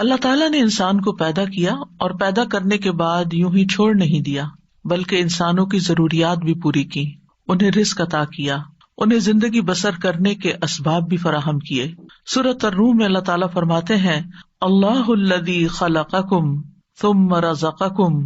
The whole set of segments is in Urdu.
اللہ تعالیٰ نے انسان کو پیدا کیا اور پیدا کرنے کے بعد یوں ہی چھوڑ نہیں دیا، بلکہ انسانوں کی ضروریات بھی پوری کی، انہیں رزق عطا کیا، انہیں زندگی بسر کرنے کے اسباب بھی فراہم کیے۔ سورۃ الروم میں اللہ تعالیٰ فرماتے ہیں، اللہ الذی خلقکم ثم رزقکم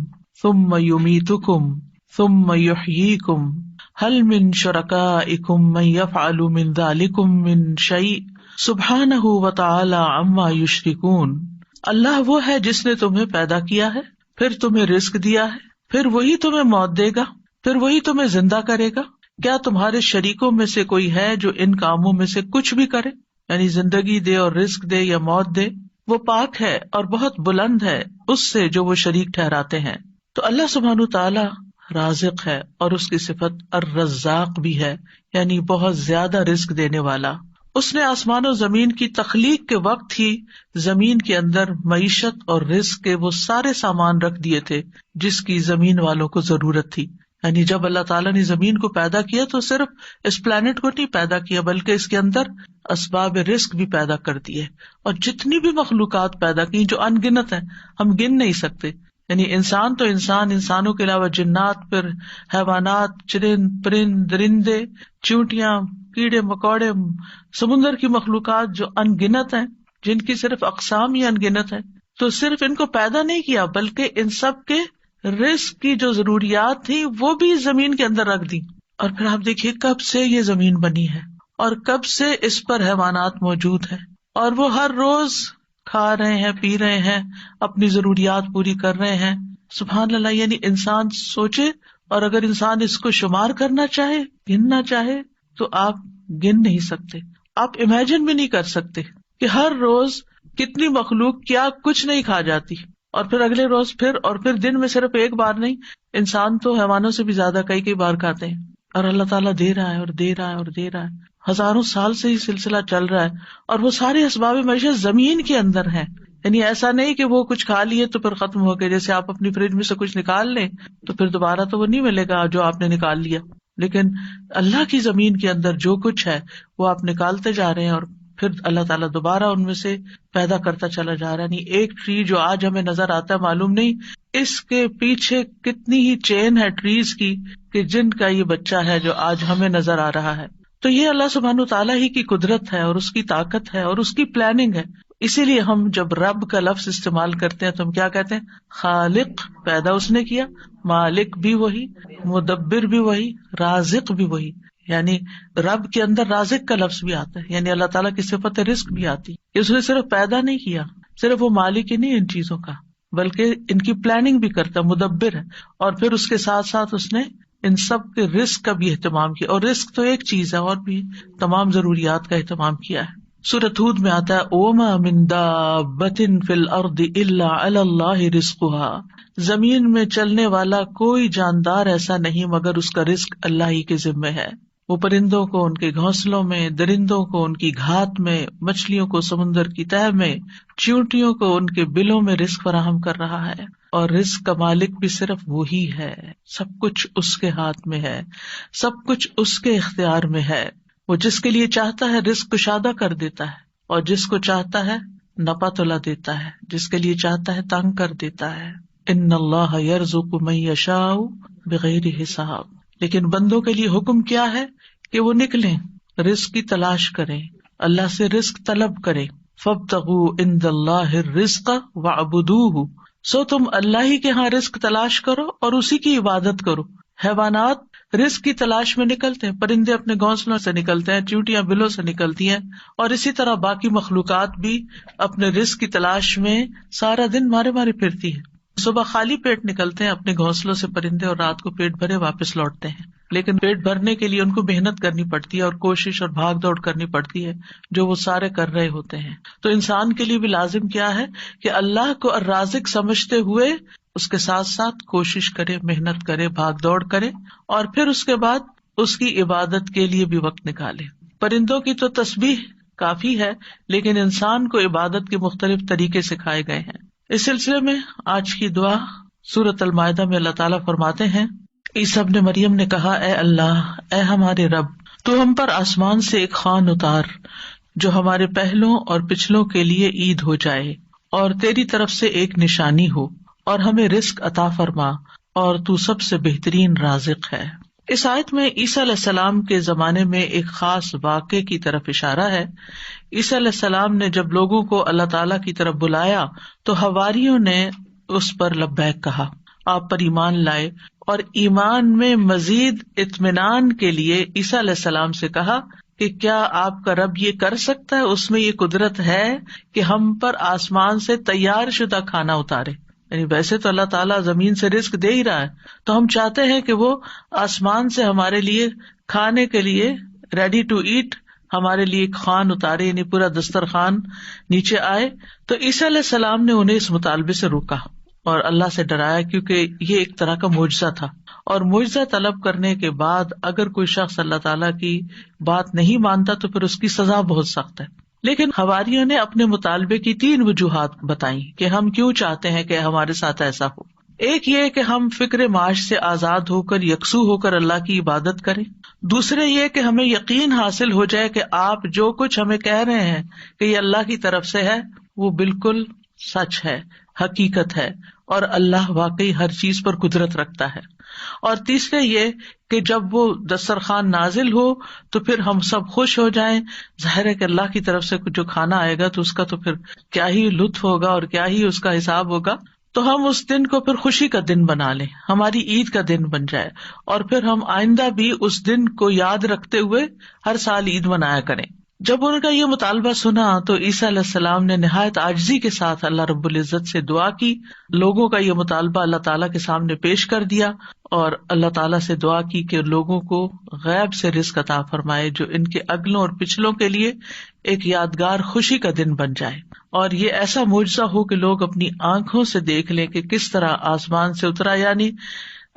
ثم یمیتکم ثم یحییکم هل من شرکائکم من یفعل من ذلکم من شیء سبحانہ وتعالی عما یشرکون۔ اللہ وہ ہے جس نے تمہیں پیدا کیا ہے، پھر تمہیں رزق دیا ہے، پھر وہی تمہیں موت دے گا، پھر وہی تمہیں زندہ کرے گا۔ کیا تمہارے شریکوں میں سے کوئی ہے جو ان کاموں میں سے کچھ بھی کرے، یعنی زندگی دے اور رزق دے یا موت دے؟ وہ پاک ہے اور بہت بلند ہے اس سے جو وہ شریک ٹھہراتے ہیں۔ تو اللہ سبحانہ تعالی رازق ہے اور اس کی صفت الرزاق بھی ہے، یعنی بہت زیادہ رزق دینے والا۔ اس نے آسمان و زمین کی تخلیق کے وقت ہی زمین کے اندر معیشت اور رزق کے وہ سارے سامان رکھ دیے تھے جس کی زمین والوں کو ضرورت تھی۔ یعنی جب اللہ تعالیٰ نے زمین کو پیدا کیا تو صرف اس پلانٹ کو نہیں پیدا کیا، بلکہ اس کے اندر اسباب رزق بھی پیدا کر دیے، اور جتنی بھی مخلوقات پیدا کی جو ان گنت ہیں، ہم گن نہیں سکتے۔ یعنی انسان تو انسان، انسانوں کے علاوہ جنات، پھر حیوانات، چرند پرند درندے، چیونٹیاں، کیڑے مکوڑے، سمندر کی مخلوقات جو ان گنت ہیں، جن کی صرف اقسام ہی ان گنت ہیں۔ تو صرف ان کو پیدا نہیں کیا بلکہ ان سب کے رزق کی جو ضروریات تھی وہ بھی زمین کے اندر رکھ دی۔ اور پھر آپ دیکھیے کب سے یہ زمین بنی ہے اور کب سے اس پر حیوانات موجود ہیں، اور وہ ہر روز کھا رہے ہیں، پی رہے ہیں، اپنی ضروریات پوری کر رہے ہیں۔ سبحان اللہ، یعنی انسان سوچے، اور اگر انسان اس کو شمار کرنا چاہے، گننا چاہے، تو آپ گن نہیں سکتے، آپ امیجن بھی نہیں کر سکتے کہ ہر روز کتنی مخلوق کیا کچھ نہیں کھا جاتی، اور پھر اگلے روز پھر دن میں صرف ایک بار نہیں، انسان تو حیوانوں سے بھی زیادہ کئی بار کھاتے ہیں، اور اللہ تعالیٰ دے رہا ہے اور دے رہا ہے اور دے رہا ہے۔ ہزاروں سال سے یہ سلسلہ چل رہا ہے، اور وہ سارے اسباب معیشت زمین کے اندر ہیں۔ یعنی ایسا نہیں کہ وہ کچھ کھا لیے تو پھر ختم ہو گئے، جیسے آپ اپنی فریج میں سے کچھ نکال لیں تو پھر دوبارہ تو وہ نہیں ملے گا جو آپ نے نکال لیا، لیکن اللہ کی زمین کے اندر جو کچھ ہے وہ آپ نکالتے جا رہے ہیں، اور پھر اللہ تعالیٰ دوبارہ ان میں سے پیدا کرتا چلا جا رہا ہے۔ نہیں، ایک ٹری جو آج ہمیں نظر آتا ہے، معلوم نہیں اس کے پیچھے کتنی ہی چین ہے ٹریز کی کہ جن کا یہ بچہ ہے جو آج ہمیں نظر آ رہا ہے۔ تو یہ اللہ سبحانہ تعالیٰ ہی کی قدرت ہے اور اس کی طاقت ہے اور اس کی پلاننگ ہے۔ اسی لیے ہم جب رب کا لفظ استعمال کرتے ہیں تو ہم کیا کہتے ہیں؟ خالق، پیدا اس نے کیا، مالک بھی وہی، مدبر بھی وہی، رازق بھی وہی۔ یعنی رب کے اندر رازق کا لفظ بھی آتا ہے، یعنی اللہ تعالیٰ کی صفت رزق بھی آتی ہے۔ اس نے صرف پیدا نہیں کیا، صرف وہ مالک ہی نہیں ان چیزوں کا، بلکہ ان کی پلاننگ بھی کرتا ہے، مدبر ہے، اور پھر اس کے ساتھ ساتھ اس نے ان سب کے رزق کا بھی اہتمام کیا۔ اور رزق تو ایک چیز ہے، اور بھی تمام ضروریات کا اہتمام کیا ہے۔ سورۃ ہود میں آتا ہے، وَمَا مِن دَابَّةٍ فِي الْأَرْضِ إِلَّا عَلَى اللَّهِ رِزْقُهَا، زمین میں چلنے والا کوئی جاندار ایسا نہیں مگر اس کا رزق اللہ ہی کے ذمے ہے۔ وہ پرندوں کو ان کے گھونسلوں میں، درندوں کو ان کی گھات میں، مچھلیوں کو سمندر کی تہہ میں، چیونٹیوں کو ان کے بلوں میں رزق فراہم کر رہا ہے، اور رزق کا مالک بھی صرف وہی ہے۔ سب کچھ اس کے ہاتھ میں ہے، سب کچھ اس کے اختیار میں ہے۔ وہ جس کے لیے چاہتا ہے رزق کشادہ کر دیتا ہے، اور جس کو چاہتا ہے نپا تلا دیتا ہے، جس کے لیے چاہتا ہے تنگ کر دیتا ہے۔ ان اللہ یرزق من یشاء بغیر حساب۔ لیکن بندوں کے لیے حکم کیا ہے کہ وہ نکلیں، رزق کی تلاش کریں، اللہ سے رزق طلب کریں۔ فابتغوا عند اللہ الرزق واعبدوہ، سو تم اللہ ہی کے ہاں رزق تلاش کرو اور اسی کی عبادت کرو۔ حیوانات رزق کی تلاش میں نکلتے ہیں، پرندے اپنے گھونسلوں سے نکلتے ہیں، چیونٹیاں بلوں سے نکلتی ہیں، اور اسی طرح باقی مخلوقات بھی اپنے رزق کی تلاش میں سارا دن مارے مارے پھرتی ہے۔ صبح خالی پیٹ نکلتے ہیں اپنے گھونسلوں سے پرندے، اور رات کو پیٹ بھرے واپس لوٹتے ہیں، لیکن پیٹ بھرنے کے لیے ان کو محنت کرنی پڑتی ہے اور کوشش اور بھاگ دوڑ کرنی پڑتی ہے، جو وہ سارے کر رہے ہوتے ہیں۔ تو انسان کے لیے بھی لازم کیا ہے کہ اللہ کو الرازق سمجھتے ہوئے اس کے ساتھ ساتھ کوشش کرے، محنت کرے، بھاگ دوڑ کرے، اور پھر اس کے بعد اس کی عبادت کے لیے بھی وقت نکالے۔ پرندوں کی تو تسبیح کافی ہے، لیکن انسان کو عبادت کے مختلف طریقے سکھائے گئے ہیں۔ اس سلسلے میں آج کی دعا سورۃ المائدہ میں اللہ تعالیٰ فرماتے ہیں، عیسیٰ ابن مریم نے کہا، اے اللہ، اے ہمارے رب، تو ہم پر آسمان سے ایک خوان اتار جو ہمارے پہلوں اور پچھلوں کے لیے عید ہو جائے، اور تیری طرف سے ایک نشانی ہو، اور ہمیں رزق عطا فرما، اور تو سب سے بہترین رازق ہے۔ اس آیت میں عیسیٰ علیہ السلام کے زمانے میں ایک خاص واقعے کی طرف اشارہ ہے۔ عیسیٰ علیہ السلام نے جب لوگوں کو اللہ تعالیٰ کی طرف بلایا تو حواریوں نے اس پر لبیک کہا، آپ پر ایمان لائے، اور ایمان میں مزید اطمینان کے لیے عیسیٰ علیہ السلام سے کہا کہ کیا آپ کا رب یہ کر سکتا ہے، اس میں یہ قدرت ہے کہ ہم پر آسمان سے تیار شدہ کھانا اتارے؟ یعنی ویسے تو اللہ تعالیٰ زمین سے رزق دے ہی رہا ہے، تو ہم چاہتے ہیں کہ وہ آسمان سے ہمارے لیے کھانے کے لیے ریڈی ٹو ایٹ ہمارے لیے ایک خوان اتارے، یعنی پورا دسترخوان نیچے آئے۔ تو عیسیٰ علیہ السلام نے انہیں اس مطالبے سے روکا اور اللہ سے ڈرایا، کیونکہ یہ ایک طرح کا معجزہ تھا، اور معجزہ طلب کرنے کے بعد اگر کوئی شخص اللہ تعالیٰ کی بات نہیں مانتا تو پھر اس کی سزا بہت سخت ہے۔ لیکن حواریوں نے اپنے مطالبے کی 3 وجوہات بتائیں کہ ہم کیوں چاہتے ہیں کہ ہمارے ساتھ ایسا ہو۔ ایک یہ کہ ہم فکر معاش سے آزاد ہو کر یکسو ہو کر اللہ کی عبادت کریں، دوسرے یہ کہ ہمیں یقین حاصل ہو جائے کہ آپ جو کچھ ہمیں کہہ رہے ہیں کہ یہ اللہ کی طرف سے ہے وہ بالکل سچ ہے، حقیقت ہے، اور اللہ واقعی ہر چیز پر قدرت رکھتا ہے، اور تیسرے یہ کہ جب وہ دسترخوان نازل ہو تو پھر ہم سب خوش ہو جائیں۔ ظاہر ہے کہ اللہ کی طرف سے جو کھانا آئے گا تو اس کا تو پھر کیا ہی لطف ہوگا اور کیا ہی اس کا حساب ہوگا، تو ہم اس دن کو پھر خوشی کا دن بنا لیں، ہماری عید کا دن بن جائے، اور پھر ہم آئندہ بھی اس دن کو یاد رکھتے ہوئے ہر سال عید منایا کریں۔ جب ان کا یہ مطالبہ سنا تو عیسیٰ علیہ السلام نے نہایت عاجزی کے ساتھ اللہ رب العزت سے دعا کی، لوگوں کا یہ مطالبہ اللہ تعالیٰ کے سامنے پیش کر دیا، اور اللہ تعالیٰ سے دعا کی کہ لوگوں کو غیب سے رزق عطا فرمائے جو ان کے اگلوں اور پچھلوں کے لیے ایک یادگار خوشی کا دن بن جائے، اور یہ ایسا معجزہ ہو کہ لوگ اپنی آنکھوں سے دیکھ لیں کہ کس طرح آسمان سے اترا، یعنی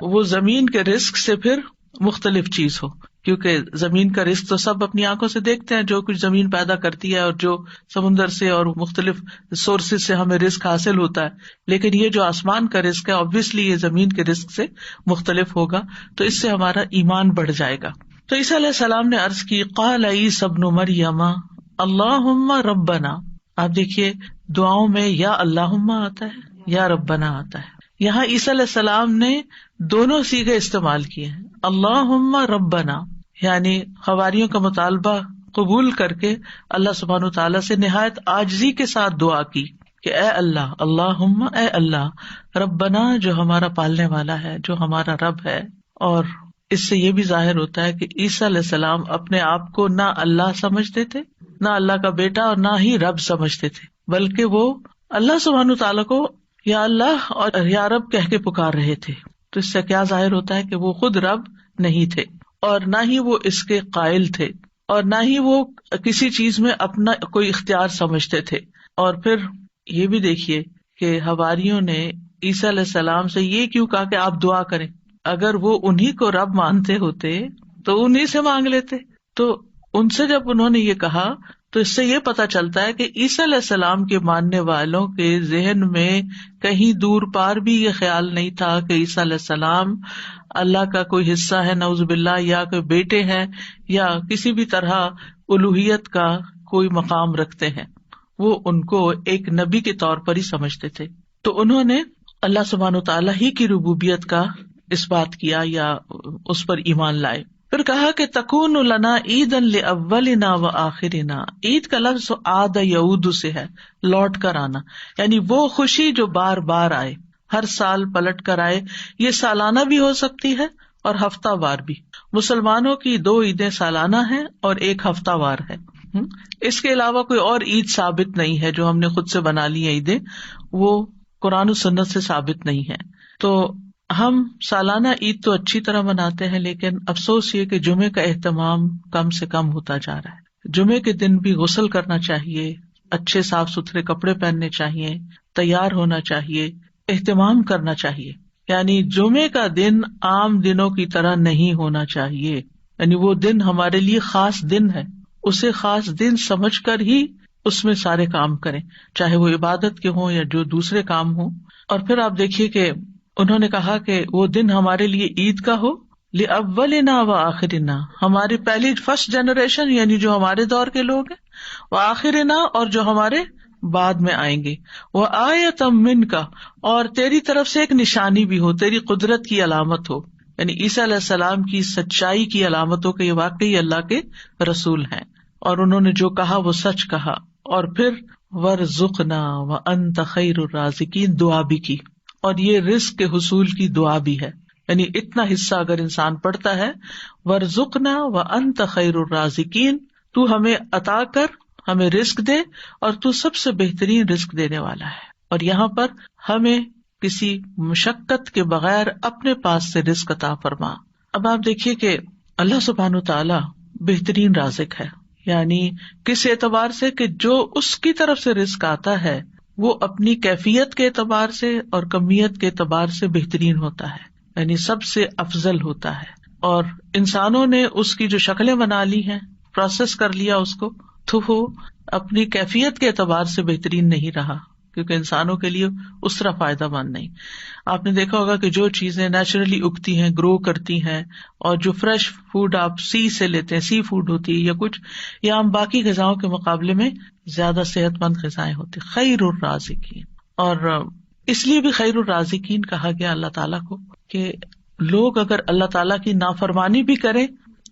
وہ زمین کے رزق سے پھر مختلف چیز ہو، کیونکہ زمین کا رزق تو سب اپنی آنکھوں سے دیکھتے ہیں، جو کچھ زمین پیدا کرتی ہے اور جو سمندر سے اور مختلف سورسز سے ہمیں رزق حاصل ہوتا ہے، لیکن یہ جو آسمان کا رزق ہے obviously یہ زمین کے رزق سے مختلف ہوگا، تو اس سے ہمارا ایمان بڑھ جائے گا۔ تو عیسیٰ علیہ السلام نے عرض کی، قال عیسی ابن مریم اللہم ربنا، آپ دیکھیے دعاؤں میں یا اللہم آتا ہے یا ربنا آتا ہے، یہاں عیسیٰ علیہ السلام نے دونوں صیغے استعمال کیے ہیں، اللہم ربنا، یعنی حواریوں کا مطالبہ قبول کر کے اللہ سبحانہ وتعالیٰ سے نہایت عاجزی کے ساتھ دعا کی کہ اے اللہ، اللہم اے اللہ، ربنا جو ہمارا پالنے والا ہے، جو ہمارا رب ہے۔ اور اس سے یہ بھی ظاہر ہوتا ہے کہ عیسیٰ علیہ السلام اپنے آپ کو نہ اللہ سمجھتے تھے، نہ اللہ کا بیٹا، اور نہ ہی رب سمجھتے تھے، بلکہ وہ اللہ سبحانہ وتعالیٰ کو یا اللہ اور یا رب کہہ کے پکار رہے تھے۔ تو اس سے کیا ظاہر ہوتا ہے کہ وہ خود رب نہیں تھے، اور نہ ہی وہ اس کے قائل تھے، اور نہ ہی وہ کسی چیز میں اپنا کوئی اختیار سمجھتے تھے۔ اور پھر یہ بھی دیکھیے کہ حواریوں نے عیسیٰ علیہ السلام سے یہ کیوں کہا کہ آپ دعا کریں؟ اگر وہ انہی کو رب مانتے ہوتے تو انہی سے مانگ لیتے۔ تو ان سے جب انہوں نے یہ کہا تو اس سے یہ پتا چلتا ہے کہ عیسیٰ علیہ السلام کے ماننے والوں کے ذہن میں کہیں دور پار بھی یہ خیال نہیں تھا کہ عیسیٰ علیہ السلام اللہ کا کوئی حصہ ہے نعوذ باللہ، یا کوئی بیٹے ہیں، یا کسی بھی طرح الوہیت کا کوئی مقام رکھتے ہیں۔ وہ ان کو ایک نبی کے طور پر ہی سمجھتے تھے۔ تو انہوں نے اللہ سبحانہ وتعالیٰ ہی کی ربوبیت کا اس بات کیا یا اس پر ایمان لائے۔ پھر کہا کہ تکون لنا عیدا لاولنا وآخرنا، عید کا لفظ عاد یعود سے ہے، لوٹ کر آنا، یعنی وہ خوشی جو بار بار آئے، ہر سال پلٹ کر آئے۔ یہ سالانہ بھی ہو سکتی ہے اور ہفتہ وار بھی۔ مسلمانوں کی 2 عیدیں سالانہ ہیں اور 1 ہفتہ وار ہے۔ اس کے علاوہ کوئی اور عید ثابت نہیں ہے جو ہم نے خود سے بنا لی ہیں عیدیں، وہ قرآن و سنت سے ثابت نہیں ہے۔ تو ہم سالانہ عید تو اچھی طرح مناتے ہیں، لیکن افسوس یہ کہ جمعے کا اہتمام کم سے کم ہوتا جا رہا ہے۔ جمعے کے دن بھی غسل کرنا چاہیے، اچھے صاف ستھرے کپڑے پہننے چاہیے، تیار ہونا چاہیے، اہتمام کرنا چاہیے۔ یعنی جمعے کا دن عام دنوں کی طرح نہیں ہونا چاہیے، یعنی وہ دن ہمارے لیے خاص دن ہے، اسے خاص دن سمجھ کر ہی اس میں سارے کام کریں، چاہے وہ عبادت کے ہوں یا جو دوسرے کام ہوں۔ اور پھر آپ دیکھیے کہ انہوں نے کہا کہ وہ دن ہمارے لیے عید کا ہو، لأولنا وآخرنا، ہماری پہلی فرسٹ جنریشن یعنی جو ہمارے دور کے لوگ ہیں، وآخرنا اور جو ہمارے بعد میں آئیں گے. وآیۃ منک، اور تیری طرف سے ایک نشانی بھی ہو، تیری قدرت کی علامت ہو. یعنی عیسیٰ علیہ السلام کی سچائی کی علامت ہو کہ یہ واقعی اللہ کے رسول ہیں اور انہوں نے جو کہا وہ سچ کہا. اور پھر وارزقنا وانت خیر الرازقین دعا بھی کی، اور یہ رزق کے حصول کی دعا بھی ہے. یعنی اتنا حصہ اگر انسان پڑھتا ہے، وارزقنا وانت خیر الرازقین، تو ہمیں عطا کر، ہمیں رزق دے، اور تو سب سے بہترین رزق دینے والا ہے. اور یہاں پر ہمیں کسی مشقت کے بغیر اپنے پاس سے رزق عطا فرما. اب آپ دیکھیے کہ اللہ سبحانہ وتعالی بہترین رازق ہے، یعنی کس اعتبار سے کہ جو اس کی طرف سے رزق آتا ہے وہ اپنی کیفیت کے اعتبار سے اور کمیت کے اعتبار سے بہترین ہوتا ہے، یعنی سب سے افضل ہوتا ہے. اور انسانوں نے اس کی جو شکلیں بنا لی ہیں، پروسیس کر لیا اس کو، تو وہ اپنی کیفیت کے اعتبار سے بہترین نہیں رہا، کیونکہ انسانوں کے لیے اس طرح فائدہ مند نہیں. آپ نے دیکھا ہوگا کہ جو چیزیں نیچرلی اگتی ہیں، گرو کرتی ہیں، اور جو فریش فوڈ آپ سی سے لیتے ہیں، سی فوڈ ہوتی ہے یا کچھ، یا ہم باقی غذاؤں کے مقابلے میں زیادہ صحت مند غذائیں ہوتی. خیر الرازقین، اور اس لیے بھی خیر الرازقین کہا گیا اللہ تعالیٰ کو کہ لوگ اگر اللہ تعالیٰ کی نافرمانی بھی کریں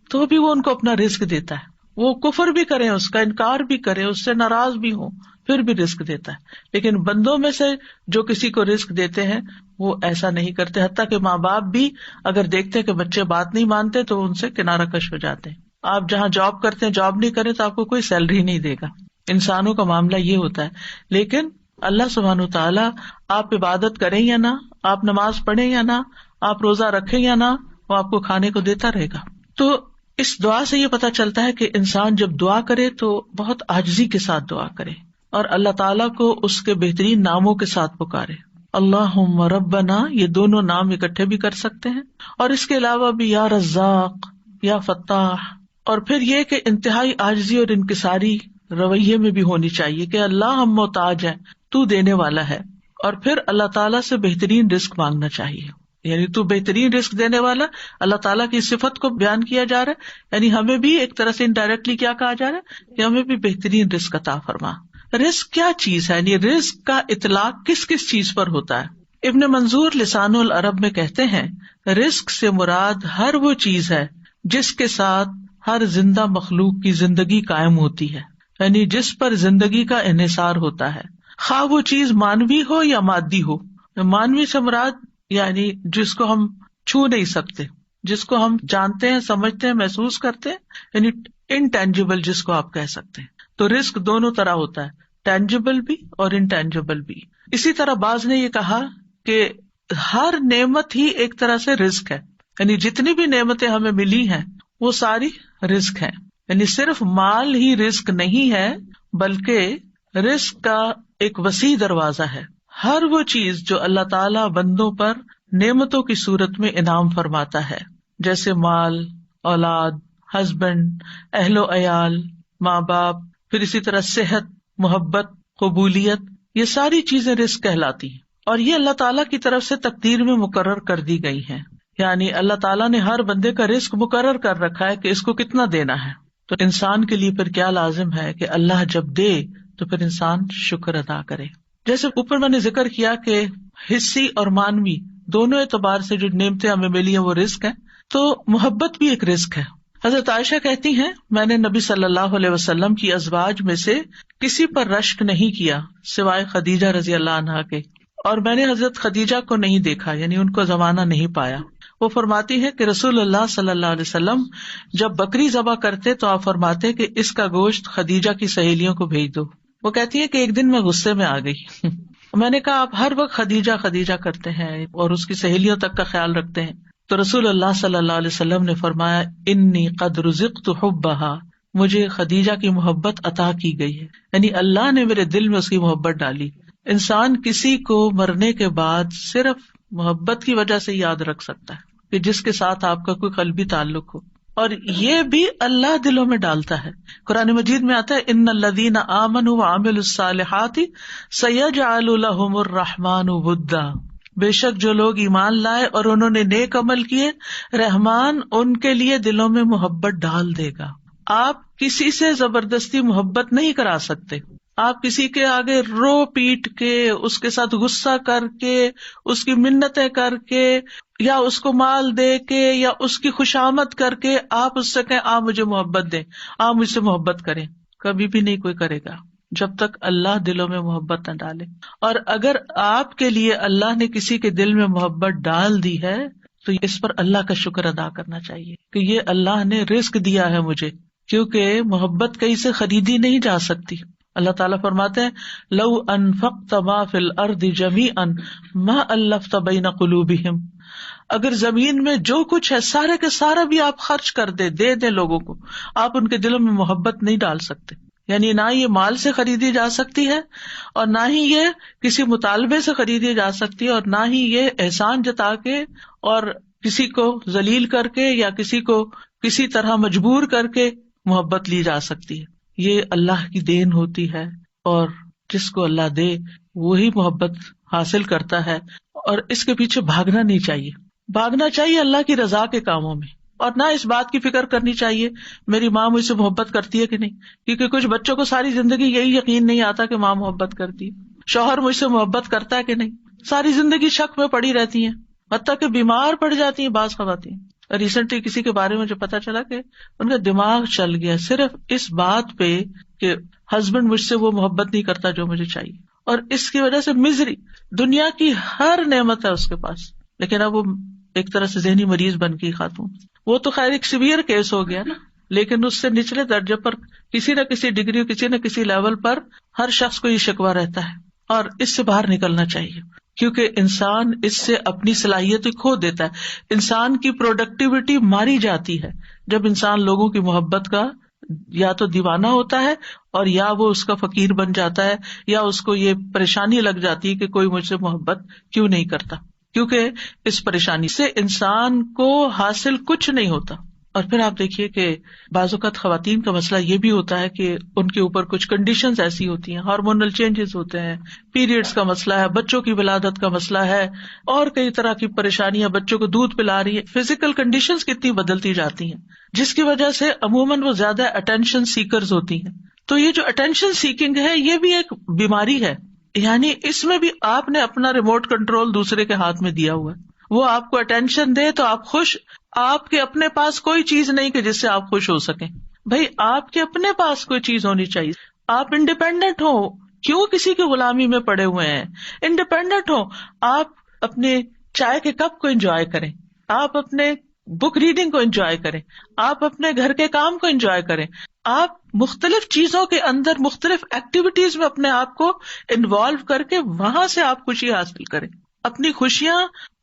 تو بھی وہ ان کو اپنا رزق دیتا ہے، وہ کفر بھی کریں، اس کا انکار بھی کریں، اس سے ناراض بھی ہوں، پھر بھی رزق دیتا ہے. لیکن بندوں میں سے جو کسی کو رزق دیتے ہیں وہ ایسا نہیں کرتے، حتیٰ کہ ماں باپ بھی اگر دیکھتے کہ بچے بات نہیں مانتے تو ان سے کنارہ کش ہو جاتے ہیں. آپ جہاں جاب کرتے ہیں، جاب نہیں کریں تو آپ کو کوئی سیلری نہیں دے گا. انسانوں کا معاملہ یہ ہوتا ہے. لیکن اللہ سبحانہ وتعالیٰ آپ عبادت کریں یا نہ، آپ نماز پڑھیں یا نہ، آپ روزہ رکھیں یا نہ، وہ آپ کو کھانے کو دیتا رہے گا. تو اس دعا سے یہ پتا چلتا ہے کہ انسان جب دعا کرے تو بہت عاجزی کے ساتھ دعا کرے اور اللہ تعالیٰ کو اس کے بہترین ناموں کے ساتھ پکارے. اللہم ربنا، یہ دونوں نام اکٹھے بھی کر سکتے ہیں، اور اس کے علاوہ بھی یا رزاق، یا فتاح. اور پھر یہ کہ انتہائی عاجزی اور انکساری رویے میں بھی ہونی چاہیے کہ اللہ ہم محتاج ہیں، تو دینے والا ہے. اور پھر اللہ تعالیٰ سے بہترین رزق مانگنا چاہیے، یعنی تو بہترین رزق دینے والا. اللہ تعالیٰ کی صفت کو بیان کیا جا رہا ہے، یعنی ہمیں بھی ایک طرح سے انڈائریکٹلی کیا کہا جا رہا ہے کہ ہمیں بھی بہترین رزق عطا فرما. رزق کیا چیز ہے، یعنی رزق کا اطلاق کس کس چیز پر ہوتا ہے؟ ابن منظور لسان العرب میں کہتے ہیں رزق سے مراد ہر وہ چیز ہے جس کے ساتھ ہر زندہ مخلوق کی زندگی قائم ہوتی ہے، یعنی جس پر زندگی کا انحصار ہوتا ہے، خواہ وہ چیز مانوی ہو یا مادی ہو. مانوی سے مراد یعنی جس کو ہم چھو نہیں سکتے، جس کو ہم جانتے ہیں، سمجھتے ہیں، محسوس کرتے ہیں، یعنی انٹینجیبل جس کو آپ کہہ سکتے ہیں. تو رزق دونوں طرح ہوتا ہے، ٹینجیبل بھی اور انٹینجیبل بھی. اسی طرح بعض نے یہ کہا کہ ہر نعمت ہی ایک طرح سے رزق ہے، یعنی جتنی بھی نعمتیں ہمیں ملی ہیں وہ ساری رزق ہیں. یعنی صرف مال ہی رزق نہیں ہے بلکہ رزق کا ایک وسیع دروازہ ہے. ہر وہ چیز جو اللہ تعالیٰ بندوں پر نعمتوں کی صورت میں انعام فرماتا ہے، جیسے مال، اولاد، ہسبینڈ، اہل و عیال، ماں باپ، پھر اسی طرح صحت، محبت، قبولیت، یہ ساری چیزیں رزق کہلاتی ہیں. اور یہ اللہ تعالیٰ کی طرف سے تقدیر میں مقرر کر دی گئی ہیں، یعنی اللہ تعالیٰ نے ہر بندے کا رزق مقرر کر رکھا ہے کہ اس کو کتنا دینا ہے. تو انسان کے لیے پھر کیا لازم ہے کہ اللہ جب دے تو پھر انسان شکر ادا کرے. جیسے اوپر میں نے ذکر کیا کہ حصی اور مانوی دونوں اعتبار سے جو نعمتیں ہمیں ملی ہیں وہ رزق ہے، تو محبت بھی ایک رزق ہے. حضرت عائشہ کہتی ہیں میں نے نبی صلی اللہ علیہ وسلم کی ازواج میں سے کسی پر رشک نہیں کیا سوائے خدیجہ رضی اللہ عنہا کے، اور میں نے حضرت خدیجہ کو نہیں دیکھا، یعنی ان کو زمانہ نہیں پایا. وہ فرماتی ہے کہ رسول اللہ صلی اللہ علیہ وسلم جب بکری ذبح کرتے تو آپ فرماتے کہ اس کا گوشت خدیجہ کی سہیلیوں کو بھیج دو. وہ کہتی ہے کہ ایک دن میں غصے میں آ گئی میں نے کہا آپ ہر وقت خدیجہ خدیجہ کرتے ہیں اور اس کی سہیلیوں تک کا خیال رکھتے ہیں. تو رسول اللہ صلی اللہ علیہ وسلم نے فرمایا انی قد رزقت حبھا، مجھے خدیجہ کی محبت عطا کی گئی ہے، یعنی اللہ نے میرے دل میں اس کی محبت ڈالی. انسان کسی کو مرنے کے بعد صرف محبت کی وجہ سے یاد رکھ سکتا ہے کہ جس کے ساتھ آپ کا کوئی قلبی تعلق ہو، اور یہ بھی اللہ دلوں میں ڈالتا ہے. قرآن مجید میں آتا ہے ان الذین آمنوا وعملوا الصالحات سیجعل لهم الرحمن ودا، بے شک جو لوگ ایمان لائے اور انہوں نے نیک عمل کیے رحمان ان کے لیے دلوں میں محبت ڈال دے گا. آپ کسی سے زبردستی محبت نہیں کرا سکتے، آپ کسی کے آگے رو پیٹ کے، اس کے ساتھ غصہ کر کے، اس کی منتیں کر کے، یا اس کو مال دے کے، یا اس کی خوشامد کر کے آپ اس سے کہیں آپ مجھے محبت دیں، آپ مجھ سے محبت کریں، کبھی بھی نہیں کوئی کرے گا جب تک اللہ دلوں میں محبت نہ ڈالے. اور اگر آپ کے لیے اللہ نے کسی کے دل میں محبت ڈال دی ہے تو اس پر اللہ کا شکر ادا کرنا چاہیے کہ یہ اللہ نے رزق دیا ہے مجھے، کیونکہ محبت کہیں سے خریدی نہیں جا سکتی. اللہ تعالیٰ فرماتے ہیں لو انفقت ما فی الارض جمیعا ما الفت بین قلوبہم، اگر زمین میں جو کچھ ہے سارے کے سارا بھی آپ خرچ کر دے دیں لوگوں کو، آپ ان کے دلوں میں محبت نہیں ڈال سکتے. یعنی نہ یہ مال سے خریدی جا سکتی ہے، اور نہ ہی یہ کسی مطالبے سے خریدی جا سکتی ہے، اور نہ ہی یہ احسان جتا کے اور کسی کو ذلیل کر کے یا کسی کو کسی طرح مجبور کر کے محبت لی جا سکتی ہے. یہ اللہ کی دین ہوتی ہے، اور جس کو اللہ دے وہی محبت حاصل کرتا ہے. اور اس کے پیچھے بھاگنا نہیں چاہیے، بھاگنا چاہیے اللہ کی رضا کے کاموں میں، اور نہ اس بات کی فکر کرنی چاہیے میری ماں مجھ سے محبت کرتی ہے کہ نہیں، کیونکہ کچھ بچوں کو ساری زندگی یہی یقین نہیں آتا کہ ماں محبت کرتی ہے، شوہر مجھ سے محبت کرتا ہے کہ نہیں، ساری زندگی شک میں پڑی رہتی ہیں، حتیٰ کہ بیمار پڑ جاتی ہیں بعض خواتین. ریسنٹلی کسی کے بارے میں جو پتا چلا کہ ان کا دماغ چل گیا صرف اس بات پہ کہ ہسبینڈ مجھ سے وہ محبت نہیں کرتا جو مجھے چاہیے، اور اس کی وجہ سے مزری، دنیا کی ہر نعمت ہے اس کے پاس، لیکن اب وہ ایک طرح سے ذہنی مریض بن گئی خاتون. وہ تو خیر ایک سیویئر کیس ہو گیا نا، لیکن اس سے نچلے درجے پر کسی نہ کسی ڈگری، کسی نہ کسی لیول پر ہر شخص کو یہ شکوہ رہتا ہے، اور اس سے باہر نکلنا چاہیے، کیونکہ انسان اس سے اپنی صلاحیتیں کھو دیتا ہے. انسان کی پروڈکٹیوٹی ماری جاتی ہے جب انسان لوگوں کی محبت کا یا تو دیوانہ ہوتا ہے، اور یا وہ اس کا فقیر بن جاتا ہے، یا اس کو یہ پریشانی لگ جاتی ہے کہ کوئی مجھ سے محبت کیوں نہیں کرتا، کیونکہ اس پریشانی سے انسان کو حاصل کچھ نہیں ہوتا. اور پھر آپ دیکھیے کہ بعض اوقات خواتین کا مسئلہ یہ بھی ہوتا ہے کہ ان کے اوپر کچھ کنڈیشنز ایسی ہوتی ہیں، ہارمونل چینجز ہوتے ہیں، پیریڈز کا مسئلہ ہے، بچوں کی ولادت کا مسئلہ ہے، اور کئی طرح کی پریشانیاں، بچوں کو دودھ پلا رہی ہے، فزیکل کنڈیشنز کتنی بدلتی جاتی ہیں، جس کی وجہ سے عموماً وہ زیادہ اٹینشن سیکرز ہوتی ہیں. تو یہ جو اٹینشن سیکنگ ہے یہ بھی ایک بیماری ہے، یعنی اس میں بھی آپ نے اپنا ریموٹ کنٹرول دوسرے کے ہاتھ میں دیا ہوا ہے. وہ آپ کو اٹینشن دے تو آپ خوش، آپ کے اپنے پاس کوئی چیز نہیں کہ جس سے آپ خوش ہو سکیں. بھائی آپ کے اپنے پاس کوئی چیز ہونی چاہیے، آپ انڈیپینڈنٹ ہو، کیوں کسی کی غلامی میں پڑے ہوئے ہیں، انڈیپینڈنٹ ہو. آپ اپنے چائے کے کپ کو انجوائے کریں، آپ اپنے بک ریڈنگ کو انجوائے کریں، آپ اپنے گھر کے کام کو انجوائے کریں، آپ مختلف چیزوں کے اندر مختلف ایکٹیویٹیز میں اپنے آپ کو انوالو کر کے وہاں سے آپ خوشی حاصل کریں. اپنی خوشیاں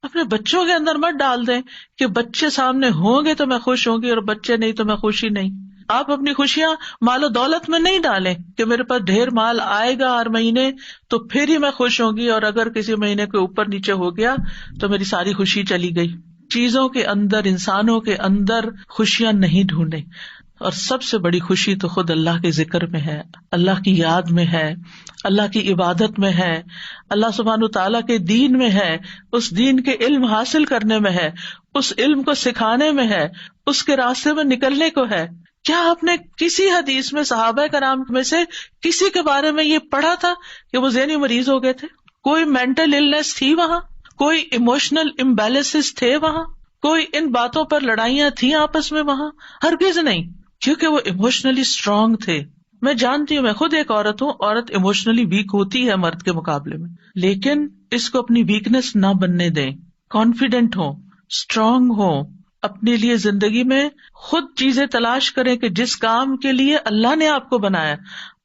اپنے بچوں کے اندر مت ڈال دیں کہ بچے سامنے ہوں گے تو میں خوش ہوں گی اور بچے نہیں تو میں خوشی نہیں. آپ اپنی خوشیاں مال و دولت میں نہیں ڈالیں کہ میرے پاس ڈھیر مال آئے گا ہر مہینے تو پھر ہی میں خوش ہوں گی، اور اگر کسی مہینے کے اوپر نیچے ہو گیا تو میری ساری خوشی چلی گئی. چیزوں کے اندر، انسانوں کے اندر خوشیاں نہیں ڈھونڈیں. اور سب سے بڑی خوشی تو خود اللہ کے ذکر میں ہے، اللہ کی یاد میں ہے، اللہ کی عبادت میں ہے، اللہ سبحانہ تعالیٰ کے دین میں ہے، اس دین کے علم حاصل کرنے میں ہے، اس علم کو سکھانے میں ہے، اس کے راستے میں نکلنے کو ہے. کیا آپ نے کسی حدیث میں صحابہ کرام میں سے کسی کے بارے میں یہ پڑھا تھا کہ وہ ذہنی مریض ہو گئے تھے؟ کوئی مینٹل النس تھی وہاں؟ کوئی ایموشنل امبیلنسز تھے وہاں؟ کوئی ان باتوں پر لڑائیاں تھیں آپس میں وہاں؟ ہرگز نہیں، کیونکہ وہ ایموشنلی اسٹرانگ تھے. میں جانتی ہوں، میں خود ایک عورت ہوں، عورت ایموشنلی ویک ہوتی ہے مرد کے مقابلے میں، لیکن اس کو اپنی ویکنیس نہ بننے دیں. کانفیڈنٹ ہو، اسٹرانگ ہو، اپنے لیے زندگی میں خود چیزیں تلاش کریں کہ جس کام کے لیے اللہ نے آپ کو بنایا،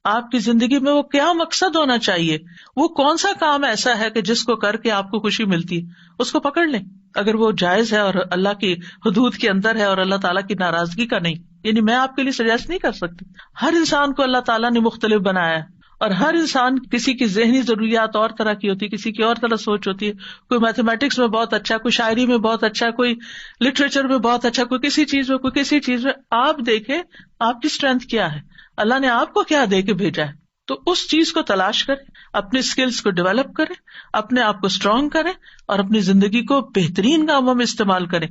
آپ کی زندگی میں وہ کیا مقصد ہونا چاہیے، وہ کون سا کام ایسا ہے کہ جس کو کر کے آپ کو خوشی ملتی ہے، اس کو پکڑ لیں. اگر وہ جائز ہے اور اللہ کی حدود کے اندر ہے اور اللہ تعالیٰ کی ناراضگی کا نہیں. یعنی میں آپ کے لیے سجیسٹ نہیں کر سکتی، ہر انسان کو اللہ تعالیٰ نے مختلف بنایا ہے، اور ہر انسان کسی کی ذہنی ضروریات اور طرح کی ہوتی ہے، کسی کی اور طرح سوچ ہوتی ہے. کوئی میتھمیٹکس میں بہت اچھا، کوئی شاعری میں بہت اچھا، کوئی لٹریچر میں بہت اچھا، کوئی کسی چیز میں، کوئی کسی چیز میں. آپ دیکھیں آپ کی اسٹرینتھ کیا ہے، اللہ نے آپ کو کیا دے کے بھیجا ہے، تو اس چیز کو تلاش کریں، اپنے اسکلز کو ڈیولپ کریں، اپنے آپ کو اسٹرانگ کریں، اور اپنی زندگی کو بہترین کاموں میں استعمال کریں،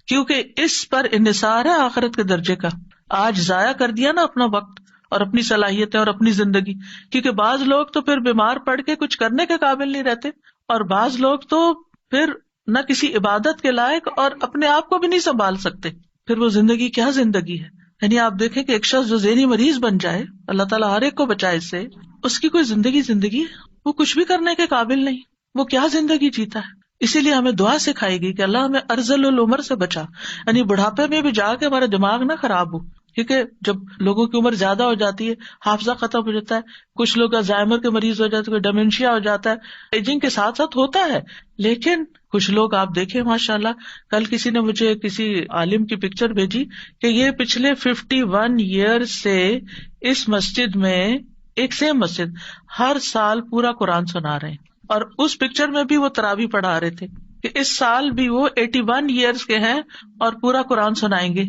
کیونکہ اس پر انحصار ہے آخرت کے درجے کا. آج ضائع کر دیا نا اپنا وقت، اور اپنی صلاحیتیں اور اپنی زندگی. کیونکہ بعض لوگ تو پھر بیمار پڑ کے کچھ کرنے کے قابل نہیں رہتے، اور بعض لوگ تو پھر نہ کسی عبادت کے لائق اور اپنے آپ کو بھی نہیں سنبھال سکتے. پھر وہ زندگی کیا زندگی ہے؟ یعنی آپ دیکھیں کہ ایک شخص جو ذہنی مریض بن جائے، اللہ تعالیٰ ہر ایک کو بچائے اس سے، اس کی کوئی زندگی ہے، وہ کچھ بھی کرنے کے قابل نہیں، وہ کیا زندگی جیتا ہے. اسی لیے ہمیں دعا سکھائی گئی کہ اللہ ہمیں ارذل العمر سے بچا، یعنی بڑھاپے میں بھی جا کے ہمارا دماغ نہ خراب ہو. کیونکہ جب لوگوں کی عمر زیادہ ہو جاتی ہے، حافظہ ختم ہو جاتا ہے، کچھ لوگ الزائمر کے مریض ہو جاتے ہیں، ڈیمینشیا ہو جاتا ہے، ایجنگ کے ساتھ ساتھ ہوتا ہے. لیکن کچھ لوگ آپ دیکھیں ماشاءاللہ، کل کسی نے مجھے کسی عالم کی پکچر بھیجی کہ یہ پچھلے 51 ایئر سے اس مسجد میں، ایک سیم مسجد، ہر سال پورا قرآن سنا رہے ہیں. اور اس پکچر میں بھی وہ تراویح پڑھا رہے تھے کہ اس سال بھی وہ 81 ایئرز کے ہیں اور پورا قرآن سنائیں گے.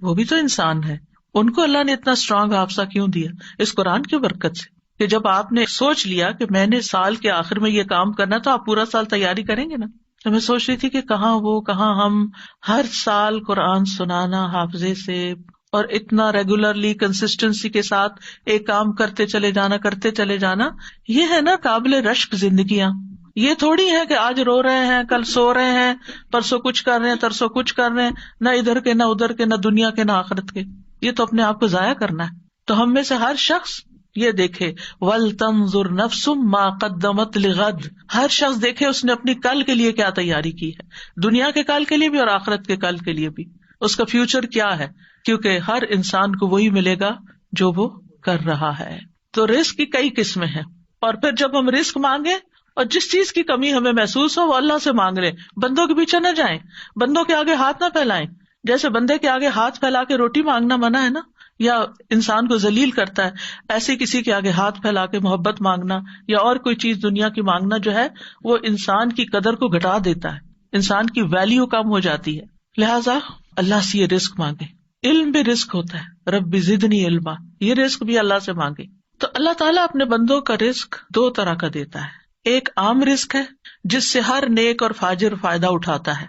وہ بھی تو انسان ہے، ان کو اللہ نے اتنا اسٹرانگ حافظہ کیوں دیا؟ اس قرآن کی برکت سے. کہ جب آپ نے سوچ لیا کہ میں نے سال کے آخر میں یہ کام کرنا، تو آپ پورا سال تیاری کریں گے نا. تو میں سوچ رہی تھی کہ کہاں ہم ہر سال قرآن سنانا حافظے سے، اور اتنا ریگولرلی کنسسٹنسی کے ساتھ ایک کام کرتے چلے جانا، یہ ہے نا قابل رشک زندگیاں. یہ تھوڑی ہے کہ آج رو رہے ہیں، کل سو رہے ہیں، پرسوں کچھ کر رہے ہیں، ترسوں کچھ کر رہے ہیں، نہ ادھر کے نہ ادھر کے، نہ دنیا کے نہ آخرت کے. یہ تو اپنے آپ کو ضائع کرنا ہے. تو ہم میں سے ہر شخص یہ دیکھے وَلْتَنظُرْ نَفْسٌ مَا قَدَّمَتْ لِغَدٍ، ہر شخص دیکھے اس نے اپنی کل کے لیے کیا تیاری کی ہے، دنیا کے کل کے لیے بھی اور آخرت کے کل کے لیے بھی. اس کا فیوچر کیا ہے، کیونکہ ہر انسان کو وہی ملے گا جو وہ کر رہا ہے. تو رزق کی کئی قسمیں ہیں، اور پھر جب ہم رزق مانگے اور جس چیز کی کمی ہمیں محسوس ہو وہ اللہ سے مانگ لیں. بندوں کے پیچھے نہ جائیں، بندوں کے آگے ہاتھ نہ پھیلائیں. جیسے بندے کے آگے ہاتھ پھیلا کے روٹی مانگنا منع ہے نا، یا انسان کو ذلیل کرتا ہے، ایسے کسی کے آگے ہاتھ پھیلا کے محبت مانگنا یا اور کوئی چیز دنیا کی مانگنا جو ہے وہ انسان کی قدر کو گھٹا دیتا ہے، انسان کی ویلیو کم ہو جاتی ہے. لہٰذا اللہ سے یہ رزق مانگے. علم بھی رزق ہوتا ہے، رب زدنی علما، یہ رزق بھی اللہ سے مانگے. تو اللہ تعالیٰ اپنے بندوں کا رزق دو طرح کا دیتا ہے. ایک عام رزق ہے جس سے ہر نیک اور فاجر فائدہ اٹھاتا ہے،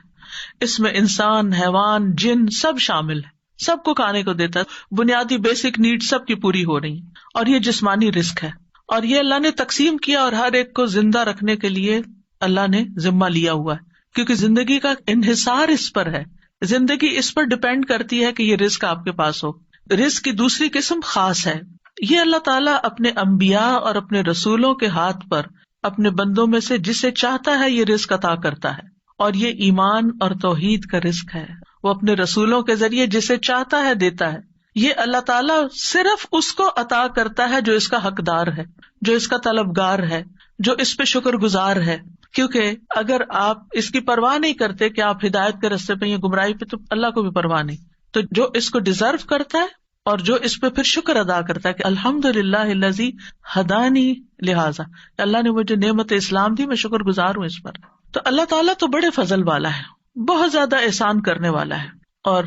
اس میں انسان، حیوان، جن سب شامل ہے، سب کو کھانے کو دیتا ہے، بنیادی بیسک نیڈ سب کی پوری ہو رہی ہیں. اور یہ جسمانی رزق ہے، اور یہ اللہ نے تقسیم کیا اور ہر ایک کو زندہ رکھنے کے لیے اللہ نے ذمہ لیا ہوا ہے، کیونکہ زندگی کا انحصار اس پر ہے، زندگی اس پر ڈپینڈ کرتی ہے کہ یہ رزق آپ کے پاس ہو. رزق کی دوسری قسم خاص ہے، یہ اللہ تعالیٰ اپنے انبیاء اور اپنے رسولوں کے ہاتھ پر اپنے بندوں میں سے جسے چاہتا ہے یہ رزق عطا کرتا ہے، اور یہ ایمان اور توحید کا رزق ہے. وہ اپنے رسولوں کے ذریعے جسے چاہتا ہے دیتا ہے. یہ اللہ تعالیٰ صرف اس کو عطا کرتا ہے جو اس کا حقدار ہے، جو اس کا طلبگار ہے، جو اس پہ شکر گزار ہے. کیونکہ اگر آپ اس کی پرواہ نہیں کرتے کہ آپ ہدایت کے راستے پہ یا گمراہی پہ، تو اللہ کو بھی پرواہ نہیں. تو جو اس کو ڈیزرو کرتا ہے اور جو اس پہ پھر شکر ادا کرتا ہے کہ الحمدللہ الذی ہدانی لہذا، اللہ نے مجھے نعمت اسلام دی، میں شکر گزار ہوں اس پر. تو اللہ تعالیٰ تو بڑے فضل والا ہے، بہت زیادہ احسان کرنے والا ہے. اور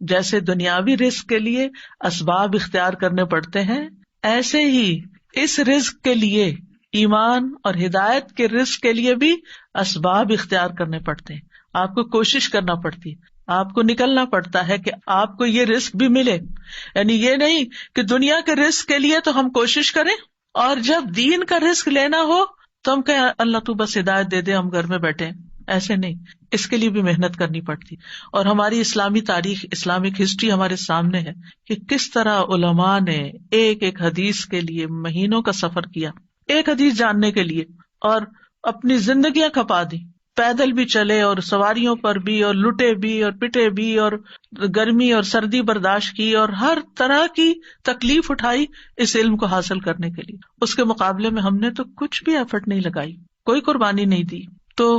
جیسے دنیاوی رزق کے لیے اسباب اختیار کرنے پڑتے ہیں، ایسے ہی اس رزق کے لیے، ایمان اور ہدایت کے رزق کے لیے بھی اسباب اختیار کرنے پڑتے ہیں. آپ کو کوشش کرنا پڑتی ہے، آپ کو نکلنا پڑتا ہے کہ آپ کو یہ رزق بھی ملے. یعنی یہ نہیں کہ دنیا کے رزق کے لیے تو ہم کوشش کریں اور جب دین کا رزق لینا ہو تو ہم کہیں اللہ تو بس ہدایت دے دے، ہم گھر میں بیٹھے. ایسے نہیں، اس کے لیے بھی محنت کرنی پڑتی. اور ہماری اسلامی تاریخ، اسلامک ہسٹری ہمارے سامنے ہے کہ کس طرح علماء نے ایک ایک حدیث کے لیے مہینوں کا سفر کیا، ایک حدیث جاننے کے لیے، اور اپنی زندگیاں کھپا دی. پیدل بھی چلے اور سواریوں پر بھی، اور لٹے بھی اور پٹے بھی، اور گرمی اور سردی برداشت کی، اور ہر طرح کی تکلیف اٹھائی اس علم کو حاصل کرنے کے لیے. اس کے مقابلے میں ہم نے تو کچھ بھی ایفرٹ نہیں لگائی، کوئی قربانی نہیں دی. تو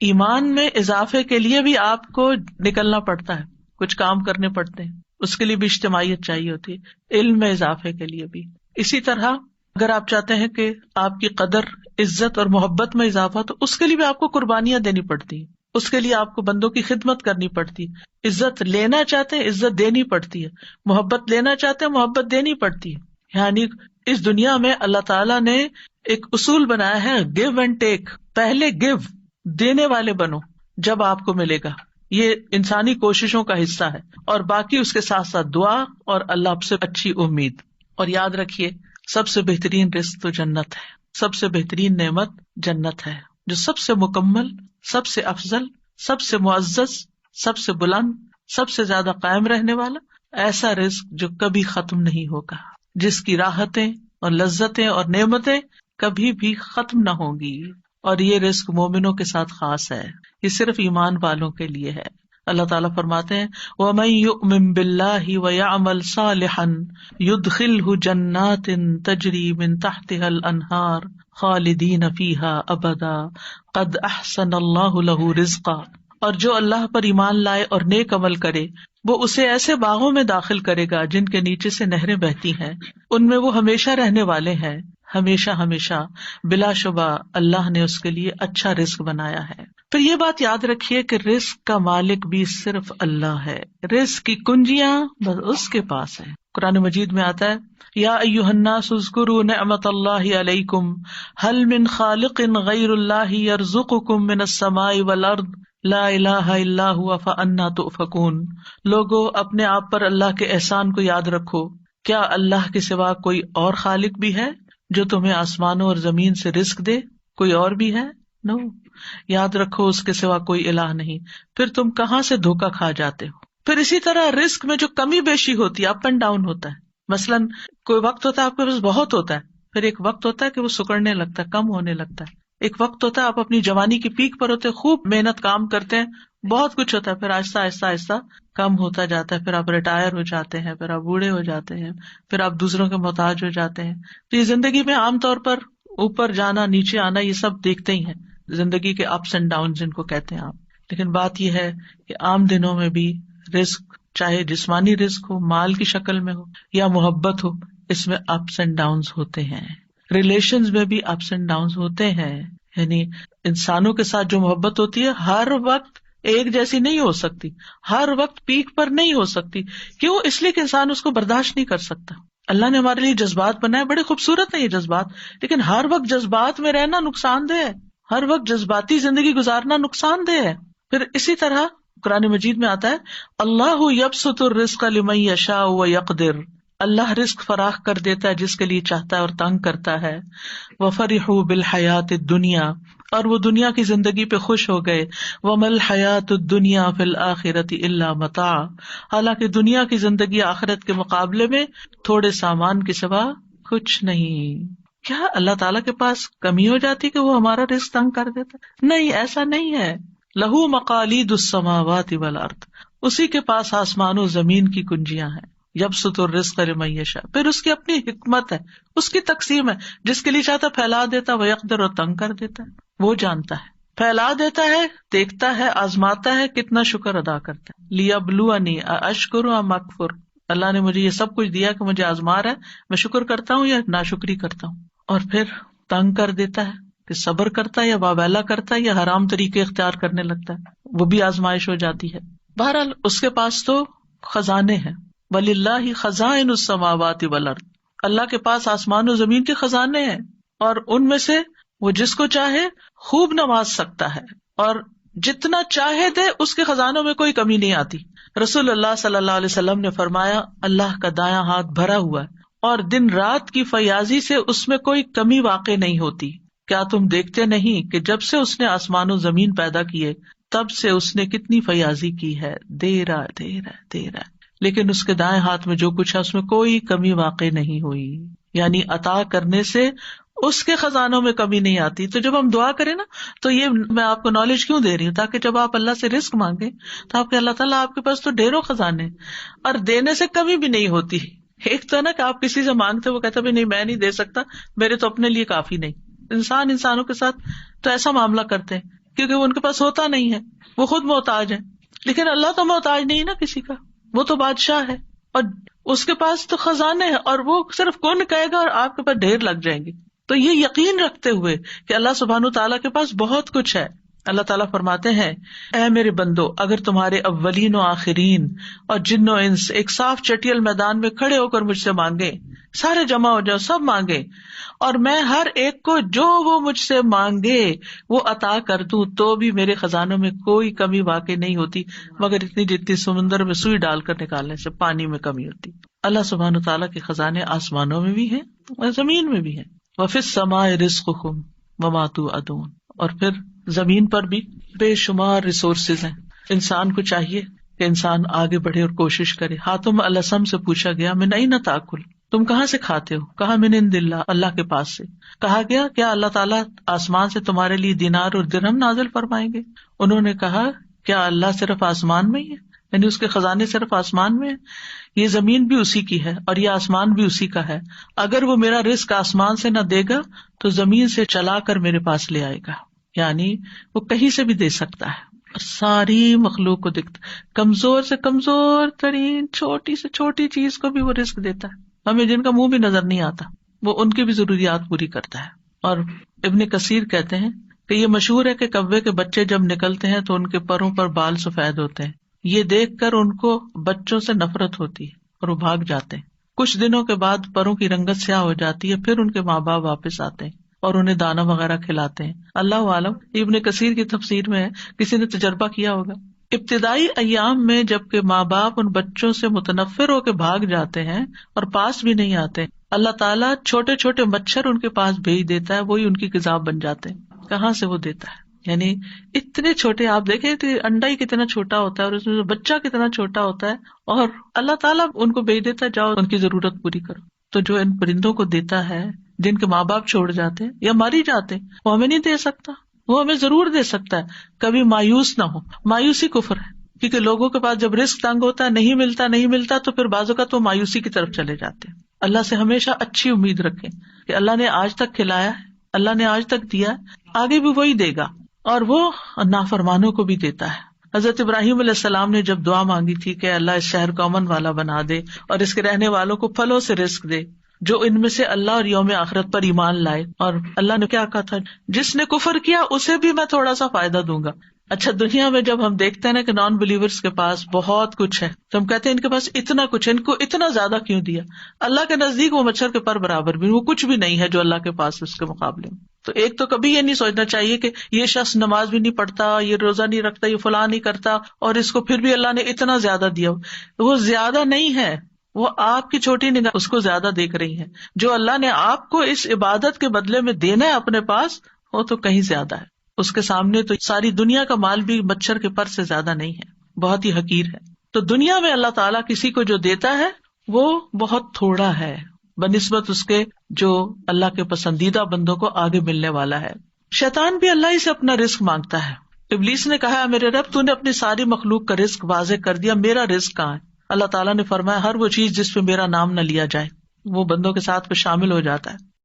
ایمان میں اضافے کے لیے بھی آپ کو نکلنا پڑتا ہے، کچھ کام کرنے پڑتے ہیں، اس کے لیے بھی اجتماعیت چاہیے ہوتی ہے. علم میں اضافے کے لیے بھی اسی طرح. اگر آپ چاہتے ہیں کہ آپ کی قدر، عزت اور محبت میں اضافہ، تو اس کے لیے بھی آپ کو قربانیاں دینی پڑتی ہیں، اس کے لیے آپ کو بندوں کی خدمت کرنی پڑتی. عزت لینا چاہتے ہیں، عزت دینی پڑتی ہے. محبت لینا چاہتے ہیں، محبت دینی پڑتی ہے. یعنی اس دنیا میں اللہ تعالیٰ نے ایک اصول بنایا ہے، گیو اینڈ ٹیک. پہلے گیو، دینے والے بنو، جب آپ کو ملے گا. یہ انسانی کوششوں کا حصہ ہے، اور باقی اس کے ساتھ ساتھ دعا اور اللہ سے اچھی امید. اور یاد رکھیے سب سے بہترین رزق تو جنت ہے، سب سے بہترین نعمت جنت ہے، جو سب سے مکمل، سب سے افضل، سب سے معزز، سب سے بلند، سب سے زیادہ قائم رہنے والا ایسا رزق جو کبھی ختم نہیں ہوگا، جس کی راحتیں اور لذتیں اور نعمتیں کبھی بھی ختم نہ ہوں گی. اور یہ رزق مومنوں کے ساتھ خاص ہے، یہ صرف ایمان والوں کے لیے ہے. اللہ تعالیٰ فرماتے ہیں وَمَن يُؤْمِن بِاللَّهِ وَيَعْمَلْ صَالِحًا يُدْخِلْهُ جَنَّاتٍ تَجْرِي مِن تَحْتِهَا الْأَنْهَارُ خَالِدِينَ فِيهَا أَبَدًا قَدْ أَحْسَنَ اللَّهُ لَهُ رِزْقًا، اور جو اللہ پر ایمان لائے اور نیک عمل کرے وہ اسے ایسے باغوں میں داخل کرے گا جن کے نیچے سے نہریں بہتی ہیں، ان میں وہ ہمیشہ رہنے والے ہیں، ہمیشہ ہمیشہ. بلا شبہ اللہ نے اس کے لیے اچھا رزق بنایا ہے. پھر یہ بات یاد رکھیے کہ رزق کا مالک بھی صرف اللہ ہے، رزق کی کنجیاں بس اس کے پاس ہے. قرآن مجید میں آتا ہے یا ایھا الناس اذکروا نعمت اللہ علیکم هل من خالق غیر اللہ یرزقکم من السماء والارض لا الہ الا ھو فانا تؤفکون. لوگو اپنے آپ پر اللہ کے احسان کو یاد رکھو، کیا اللہ کے سوا کوئی اور خالق بھی ہے جو تمہیں آسمانوں اور زمین سے رزق دے؟ کوئی اور بھی ہے؟ نو. یاد رکھو اس کے سوا کوئی الہ نہیں. پھر تم کہاں سے دھوکا کھا جاتے ہو؟ پھر اسی طرح رزق میں جو کمی بیشی ہوتی ہے، اپ اینڈ ڈاؤن ہوتا ہے. مثلاً کوئی وقت ہوتا ہے آپ کے پاس بہت ہوتا ہے، پھر ایک وقت ہوتا ہے کہ وہ سکڑنے لگتا ہے، کم ہونے لگتا ہے. ایک وقت ہوتا ہے آپ اپنی جوانی کی پیک پر ہوتے ہیں، خوب محنت کام کرتے ہیں، بہت کچھ ہوتا ہے، پھر آہستہ آہستہ آہستہ کم ہوتا جاتا ہے، پھر آپ ریٹائر ہو جاتے ہیں، پھر آپ بوڑھے ہو جاتے ہیں، پھر آپ دوسروں کے محتاج ہو جاتے ہیں. تو یہ زندگی میں عام طور پر اوپر جانا نیچے آنا یہ سب دیکھتے ہی ہیں، زندگی کے اپس اینڈ ڈاؤن جن کو کہتے ہیں آپ. لیکن بات یہ ہے کہ عام دنوں میں بھی رزق، چاہے جسمانی رزق ہو، مال کی شکل میں ہو یا محبت ہو، اس میں اپس اینڈ ڈاؤنز ہوتے ہیں. ریلیشنز میں بھی اپس اینڈ ڈاؤنز ہوتے ہیں، یعنی انسانوں کے ساتھ جو محبت ہوتی ہے ہر وقت ایک جیسی نہیں ہو سکتی، ہر وقت پیک پر نہیں ہو سکتی. کیوں؟ اس لیے کہ انسان اس کو برداشت نہیں کر سکتا. اللہ نے ہمارے لیے جذبات بنائے، بڑے خوبصورت ہیں یہ جذبات، لیکن ہر وقت جذبات میں رہنا نقصان دہ ہے، ہر وقت جذباتی زندگی گزارنا نقصان دہ ہے. پھر اسی طرح قرآن مجید میں آتا ہے اللہ یبسط الرزق لمن یشاء ویقدر، اللہ رزق فراخ کر دیتا ہے جس کے لیے چاہتا ہے اور تنگ کرتا ہے. وفرحوا بالحیات الدنیا، اور وہ دنیا کی زندگی پہ خوش ہو گئے. وما الحیات الدنیا فی الآخرۃ الا متاع، حالانکہ دنیا کی زندگی آخرت کے مقابلے میں تھوڑے سامان کے سوا کچھ نہیں. کیا اللہ تعالیٰ کے پاس کمی ہو جاتی کہ وہ ہمارا رزق تنگ کر دیتا؟ نہیں، ایسا نہیں ہے. لہو مقالید السماوات والارض، اسی کے پاس آسمان و زمین کی کنجیاں ہیں. یبسط الرزق لمن یشاء، پھر اس کی اپنی حکمت ہے، اس کی تقسیم ہے، جس کے لیے چاہتا پھیلا دیتا، ویقدر اور تنگ کر دیتا ہے. وہ جانتا ہے، پھیلا دیتا ہے، دیکھتا ہے، آزماتا ہے کتنا شکر ادا کرتا ہے. لیبلونی اشکر ام اکفر، اللہ نے مجھے یہ سب کچھ دیا کہ مجھے آزما رہا ہے، میں شکر کرتا ہوں یا ناشکری کرتا ہوں. اور پھر تنگ کر دیتا ہے کہ صبر کرتا ہے یا واویلا کرتا ہے یا حرام طریقے اختیار کرنے لگتا ہے، وہ بھی آزمائش ہو جاتی ہے. بہرحال اس کے پاس تو خزانے ہیں. وَلِلَّهِ خَزَائِنُ السَّمَاوَاتِ وَالْأَرْضِ، اللہ کے پاس آسمان و زمین کے خزانے ہیں، اور ان میں سے وہ جس کو چاہے خوب نواز سکتا ہے، اور جتنا چاہے دے، اس کے خزانوں میں کوئی کمی نہیں آتی. رسول اللہ صلی اللہ علیہ وسلم نے فرمایا اللہ کا دایاں ہاتھ بھرا ہوا ہے اور دن رات کی فیاضی سے اس میں کوئی کمی واقع نہیں ہوتی. کیا تم دیکھتے نہیں کہ جب سے اس نے آسمان و زمین پیدا کیے تب سے اس نے کتنی فیاضی کی ہے، دے رہا، لیکن اس کے دائیں ہاتھ میں جو کچھ ہے اس میں کوئی کمی واقع نہیں ہوئی. یعنی عطا کرنے سے اس کے خزانوں میں کمی نہیں آتی. تو جب ہم دعا کریں نا، تو یہ میں آپ کو نالج کیوں دے رہی ہوں، تاکہ جب آپ اللہ سے رزق مانگے تو آپ کے اللہ تعالیٰ آپ کے پاس تو ڈھیروں خزانے اور دینے سے کمی بھی نہیں ہوتی. ایک تو نا کہ آپ کسی سے مانگتے، وہ کہتا بھی نہیں میں نہیں دے سکتا، میرے تو اپنے لیے کافی نہیں. انسانوں کے ساتھ تو ایسا معاملہ کرتے ہیں کیونکہ وہ ان کے پاس ہوتا نہیں ہے، وہ خود محتاج ہے. لیکن اللہ تو محتاج نہیں نا کسی کا، وہ تو بادشاہ ہے اور اس کے پاس تو خزانے ہیں، اور وہ صرف کون کہے گا اور آپ کے پاس ڈھیر لگ جائیں گے. تو یہ یقین رکھتے ہوئے کہ اللہ سبحانہ تعالیٰ کے پاس بہت کچھ ہے، اللہ تعالیٰ فرماتے ہیں اے میرے بندو، اگر تمہارے اولین و آخرین اور جن و انس ایک صاف چٹیل میدان میں کھڑے ہو کر مجھ سے مانگے، سارے جمع ہو جاؤ، سب مانگے، اور میں ہر ایک کو جو وہ مجھ سے مانگے وہ عطا کر دوں، تو بھی میرے خزانوں میں کوئی کمی واقع نہیں ہوتی مگر اتنی جتنی سمندر میں سوئی ڈال کر نکالنے سے پانی میں کمی ہوتی. اللہ سبحانہ تعالیٰ کے خزانے آسمانوں میں بھی ہیں اور زمین میں بھی ہیں. وفی السماء رزقکم وما توعدون، اور پھر زمین پر بھی بے شمار ریسورسز ہیں. انسان کو چاہیے کہ انسان آگے بڑھے اور کوشش کرے. حاتم الاسم سے پوچھا گیا من این تاکل، تم کہاں سے کھاتے ہو؟ کہا من عند اللہ، اللہ کے پاس سے. کہا گیا کیا اللہ تعالیٰ آسمان سے تمہارے لیے دینار اور درہم نازل فرمائیں گے؟ انہوں نے کہا کیا اللہ صرف آسمان میں ہی ہے، یعنی اس کے خزانے صرف آسمان میں ہے؟ یہ زمین بھی اسی کی ہے اور یہ آسمان بھی اسی کا ہے. اگر وہ میرا رزق آسمان سے نہ دے گا تو زمین سے چلا کر میرے پاس لے آئے گا. یعنی وہ کہیں سے بھی دے سکتا ہے، ساری مخلوق کو دکھتا، کمزور سے کمزور ترین چھوٹی سے چھوٹی چیز کو بھی وہ رزق دیتا ہے. ہمیں جن کا منہ بھی نظر نہیں آتا وہ ان کی بھی ضروریات پوری کرتا ہے. اور ابن کثیر کہتے ہیں کہ یہ مشہور ہے کہ کوے کے بچے جب نکلتے ہیں تو ان کے پروں پر بال سفید ہوتے ہیں. یہ دیکھ کر ان کو بچوں سے نفرت ہوتی ہے اور وہ بھاگ جاتے ہیں. کچھ دنوں کے بعد پروں کی رنگت سیاہ ہو جاتی ہے، پھر ان کے ماں باپ واپس آتے ہیں اور انہیں دانا وغیرہ کھلاتے ہیں. اللہ عالم ابن کثیر کی تفسیر میں ہے، کسی نے تجربہ کیا ہوگا. ابتدائی ایام میں جبکہ ماں باپ ان بچوں سے متنفر ہو کے بھاگ جاتے ہیں اور پاس بھی نہیں آتے، اللہ تعالیٰ چھوٹے چھوٹے مچھر ان کے پاس بھیج دیتا ہے، وہی ان کی غذا بن جاتے ہیں. کہاں سے وہ دیتا ہے؟ یعنی اتنے چھوٹے، آپ دیکھیں تو انڈا ہی کتنا چھوٹا ہوتا ہے اور اس میں بچہ کتنا چھوٹا ہوتا ہے، اور اللہ تعالیٰ ان کو بھیج دیتا ہے جاؤ ان کی ضرورت پوری کرو. تو جو ان پرندوں کو دیتا ہے جن کے ماں باپ چھوڑ جاتے ہیں یا مر ہی جاتے ہیں، وہ ہمیں نہیں دے سکتا؟ وہ ہمیں ضرور دے سکتا ہے. کبھی مایوس نہ ہو، مایوسی کفر ہے، کیونکہ لوگوں کے پاس جب رزق تنگ ہوتا ہے، نہیں ملتا تو پھر بعض اوقات وہ مایوسی کی طرف چلے جاتے ہیں. اللہ سے ہمیشہ اچھی امید رکھیں کہ اللہ نے آج تک کھلایا ہے، اللہ نے آج تک دیا ہے، آگے بھی وہی دے گا، اور وہ نافرمانوں کو بھی دیتا ہے. حضرت ابراہیم علیہ السلام نے جب دعا مانگی تھی کہ اللہ اس شہر کو امن والا بنا دے اور اس کے رہنے والوں کو پھلوں سے رزق دے جو ان میں سے اللہ اور یوم آخرت پر ایمان لائے، اور اللہ نے کیا کہا تھا، جس نے کفر کیا اسے بھی میں تھوڑا سا فائدہ دوں گا. اچھا، دنیا میں جب ہم دیکھتے ہیں نا کہ نان بلیورز کے پاس بہت کچھ ہے تو ہم کہتے ہیں ان کے پاس اتنا کچھ ہے، ان کو اتنا زیادہ کیوں دیا؟ اللہ کے نزدیک وہ مچھر کے پر برابر بھی، وہ کچھ بھی نہیں ہے جو اللہ کے پاس اس کے مقابلے میں. تو ایک تو کبھی یہ نہیں سوچنا چاہیے کہ یہ شخص نماز بھی نہیں پڑھتا، یہ روزہ نہیں رکھتا، یہ فلاں نہیں کرتا، اور اس کو پھر بھی اللہ نے اتنا زیادہ دیا. وہ زیادہ نہیں ہے، وہ آپ کی چھوٹی نگاہ اس کو زیادہ دیکھ رہی ہے. جو اللہ نے آپ کو اس عبادت کے بدلے میں دینا ہے اپنے پاس، وہ تو کہیں زیادہ ہے. اس کے سامنے تو ساری دنیا کا مال بھی مچھر کے پر سے زیادہ نہیں ہے، بہت ہی حقیر ہے. تو دنیا میں اللہ تعالیٰ کسی کو جو دیتا ہے وہ بہت تھوڑا ہے بنسبت اس کے جو اللہ کے پسندیدہ بندوں کو آگے ملنے والا ہے. شیطان بھی اللہ ہی سے اپنا رزق مانگتا ہے. ابلیس نے کہا میرے رب تو نے اپنی ساری مخلوق کا رزق واضح کر دیا، میرا رزق کہاں ہے؟ اللہ تعالیٰ نے فرمایا ہر وہ چیز جس پہ میرا نام نہ لیا جائے وہ بندوں کے ساتھ پہ شامل ہو جاتا ہے.